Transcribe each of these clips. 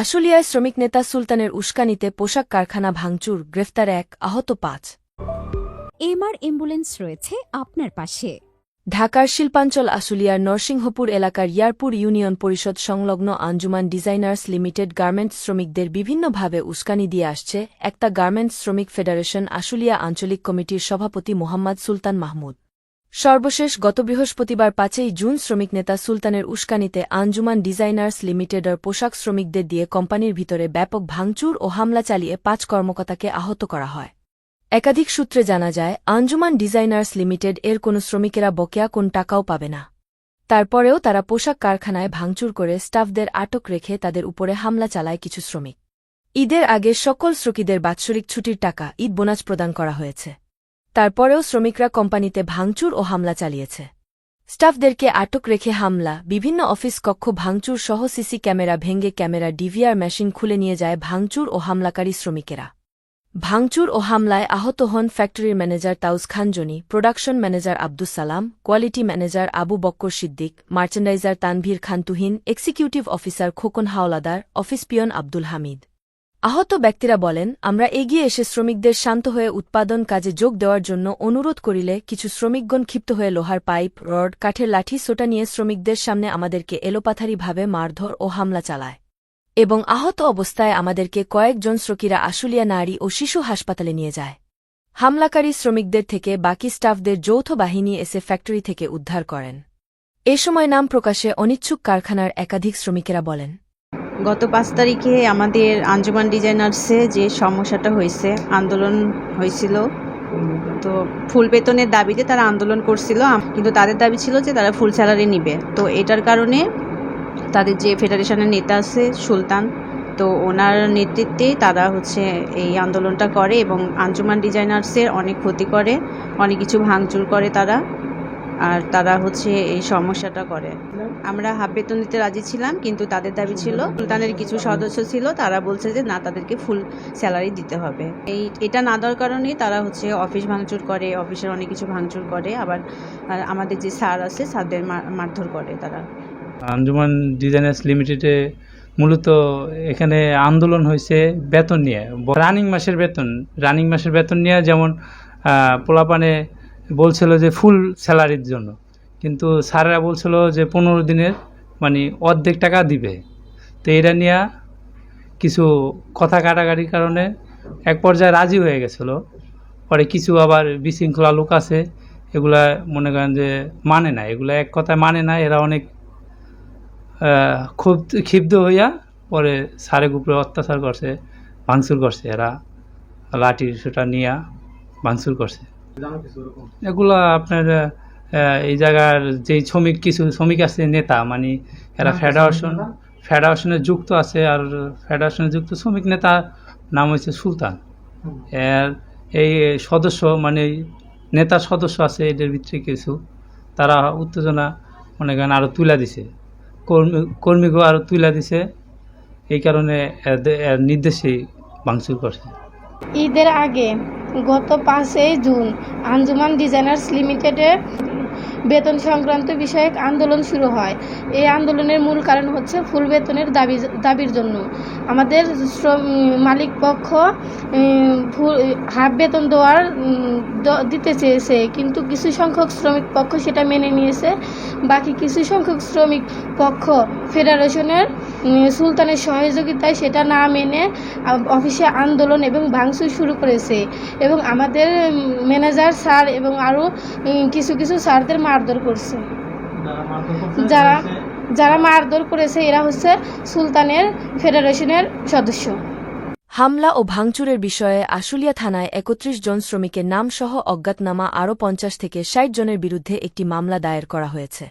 আশুলিয়ায় শ্রমিক নেতা সুলতানের উস্কানিতে পোশাক কারখানা ভাঙচুর, গ্রেফতার ১, আহত ৫। এমআর অ্যাম্বুলেন্স রয়েছে আপনার পাশে। ঢাকার শিল্পাঞ্চল আশুলিয়ার নরসিংহপুর এলাকার ইয়ারপুর ইউনিয়ন পরিষদ সংলগ্ন আঞ্জুমান ডিজাইনার্স লিমিটেড গার্মেন্টস শ্রমিকদের বিভিন্নভাবে উস্কানি দিয়ে আসছে একটা গার্মেন্টস শ্রমিক ফেডারেশন আশুলিয়া আঞ্চলিক কমিটির সভাপতি মোহাম্মদ সুলতান মাহমুদ। সর্বশেষ গত বৃহস্পতিবার ৫ই জুন শ্রমিক নেতা সুলতানের উস্কানিতে আঞ্জুমান ডিজাইনার্স লিমিটেডের পোশাক শ্রমিকদের দিয়ে কোম্পানির ভিতরে ব্যাপক ভাঙচুর ও হামলা চালিয়ে ৫ কর্মকর্তাকে আহত করা হয়। একাধিক সূত্রে জানা যায়, আঞ্জুমান ডিজাইনার্স লিমিটেড এর কোনো শ্রমিকেরা বকেয়া কোন টাকাও পাবে না। তারপরেও তারা পোশাক কারখানায় ভাঙচুর করে স্টাফদের আটক রেখে তাদের উপরে হামলা চালায় কিছু শ্রমিক। ঈদের আগে সকল শ্রমিকদের বাৎসরিক ছুটির টাকা, ঈদ বোনাস প্রদান করা হয়েছে। তারপরেও শ্রমিকরা কোম্পানিতে ভাঙচুর ও হামলা চালিয়েছে। স্টাফদেরকে আটক রেখে হামলা, বিভিন্ন অফিস কক্ষ ভাঙচুর সহ সিসি ক্যামেরা ভেঙে ক্যামেরা ডিভিআর মেশিন খুলে নিয়ে যায় ভাঙচুর ও হামলাকারী শ্রমিকেরা। ভাঙচুর ও হামলায় আহত হন ফ্যাক্টরির manager Taus Khanjani, production manager Abdus Salam, quality manager Abu Bakkar Siddique, merchandiser Tanvir Khan Tuhin, executive officer Khokon Howlader, office peon Abdul Hamid. আহত ব্যক্তিরা বলেন, আমরা এগিয়ে এসে শ্রমিকদের শান্ত হয়ে উৎপাদন কাজে যোগ দেওয়ার জন্য অনুরোধ করিলে কিছু শ্রমিকগণ ক্ষিপ্ত হয়ে লোহার পাইপ, রড, কাঠের লাঠি সোটা নিয়ে শ্রমিকদের সামনে আমাদেরকে এলোপাথারিভাবে মারধর ও হামলা চালায় এবং আহত অবস্থায় আমাদেরকে কয়েকজন শ্রমিকরা আশুলিয়া নারী ও শিশু হাসপাতালে নিয়ে যায়। হামলাকারী শ্রমিকদের থেকে বাকি স্টাফদের যৌথ বাহিনী এসে ফ্যাক্টরি থেকে উদ্ধার করেন। এ সময় নাম প্রকাশে অনিচ্ছুক কারখানার একাধিক শ্রমিকেরা বলেন, গত ৫ তারিখে আমাদের আঞ্জুমান ডিজাইনার্সে যে সমস্যাটা হয়েছে, আন্দোলন হয়েছিল, তো ফুল বেতনের দাবিতে তারা আন্দোলন করছিল, কিন্তু তাদের দাবি ছিল যে তারা ফুল স্যালারি নিবে। তো এটার কারণে তাদের যে ফেডারেশনের নেতা আছে সুলতান, তো ওনার নেতৃত্বে তারা এই আন্দোলনটা করে এবং আঞ্জুমান ডিজাইনার্সের অনেক ক্ষতি করে, অনেক কিছু ভাঙচুর করে তারা, আর তারা এই সমস্যাটা করে। আমরা হাফ বেতন দিতে রাজি ছিলাম, কিন্তু তাদের দাবি ছিল, সুলতানের কিছু সদস্য ছিল, তারা বলছে যে না, তাদেরকে ফুল স্যালারি দিতে হবে। এটা না দেওয়ার কারণেই তারা অফিস ভাঙচুর করে, অফিসের অনেক কিছু ভাঙচুর করে, আবার আমাদের যে স্যার আছে স্যারদের মারধর করে তারা। আঞ্জুমান ডিজাইনার্স লিমিটেডে মূলত এখানে আন্দোলন হয়েছে বেতন নিয়ে, রানিং মাসের বেতন নিয়ে, যেমন পোলাপানে বলছিল যে ফুল স্যালারির জন্য, কিন্তু স্যারেরা বলছিল যে 15 দিনের মানে অর্ধেক টাকা দিবে। তো এটা নিয়ে কিছু কথা কাটাকাটির কারণে এক পর্যায়ে রাজি হয়ে গেছিল। পরে কিছু আবার বিশৃঙ্খলা লোক আছে, এগুলা মনে করেন যে মানে না, এগুলা এক কথায় মানে না, এরা অনেক খুব ক্ষিপ্ত হইয়া পরে স্যারের উপরে অত্যাচার করছে, ভাঙচুর করছে, এরা লাঠি সেটা নিয়ে ভাঙচুর করছে। এগুলা আপনার এই জায়গার যেই কিছু শ্রমিক আছে নেতা, মানে এরা ফেডারেশনে যুক্ত আছে, আর ফেডারেশনে যুক্ত শ্রমিক নেতা নাম হচ্ছে সুলতান। এর এই সদস্য মানে নেতার সদস্য আছে, এদের ভিতরে কিছু তারা উত্তেজনা মনে করেন আরও তুলে দিছে, কর্মীকেও আরও তুলে দিছে, এই কারণে এর নির্দেশেই ভাঙচুর করছে। ঈদের আগে গত ৫ই জুন আঞ্জুমান ডিজাইনার্স লিমিটেডে বেতন সংক্রান্ত বিষয়ক আন্দোলন শুরু হয়। এই আন্দোলনের মূল কারণ ফুল বেতনের দাবির জন্য। আমাদের মালিক পক্ষ হাফ বেতন দিতে চেয়েছে, কিন্তু কিছু সংখ্যক শ্রমিক পক্ষ সেটা মেনে নিয়েছে। বাকি কিছু সংখ্যক শ্রমিক পক্ষ ফেডারেশনের সুলতানের সহযোগিতায় সেটা না মেনে অফিসে আন্দোলন এবং ভাঙচুর শুরু করেছে এবং আমাদের ম্যানেজার স্যার এবং আরও কিছু স্যারদের মারধর করছে। যারা মারধর করেছে এরা সুলতানের ফেডারেশনের সদস্য। হামলা ও ভাঙচুরের বিষয়ে আশুলিয়া থানায় ৩১ জন শ্রমিকের নামসহ অজ্ঞাতনামা আরও ৫০ থেকে ৬০ জনের বিরুদ্ধে একটি মামলা দায়ের করা হয়েছে।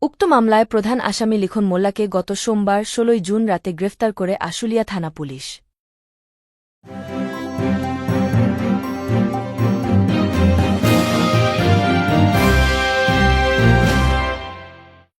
উক্ত মামলায় প্রধান আসামি লিখন মোল্লাকে গত সোমবার ১৬ জুন রাতে গ্রেফতার করে আশুলিয়া থানা পুলিশ।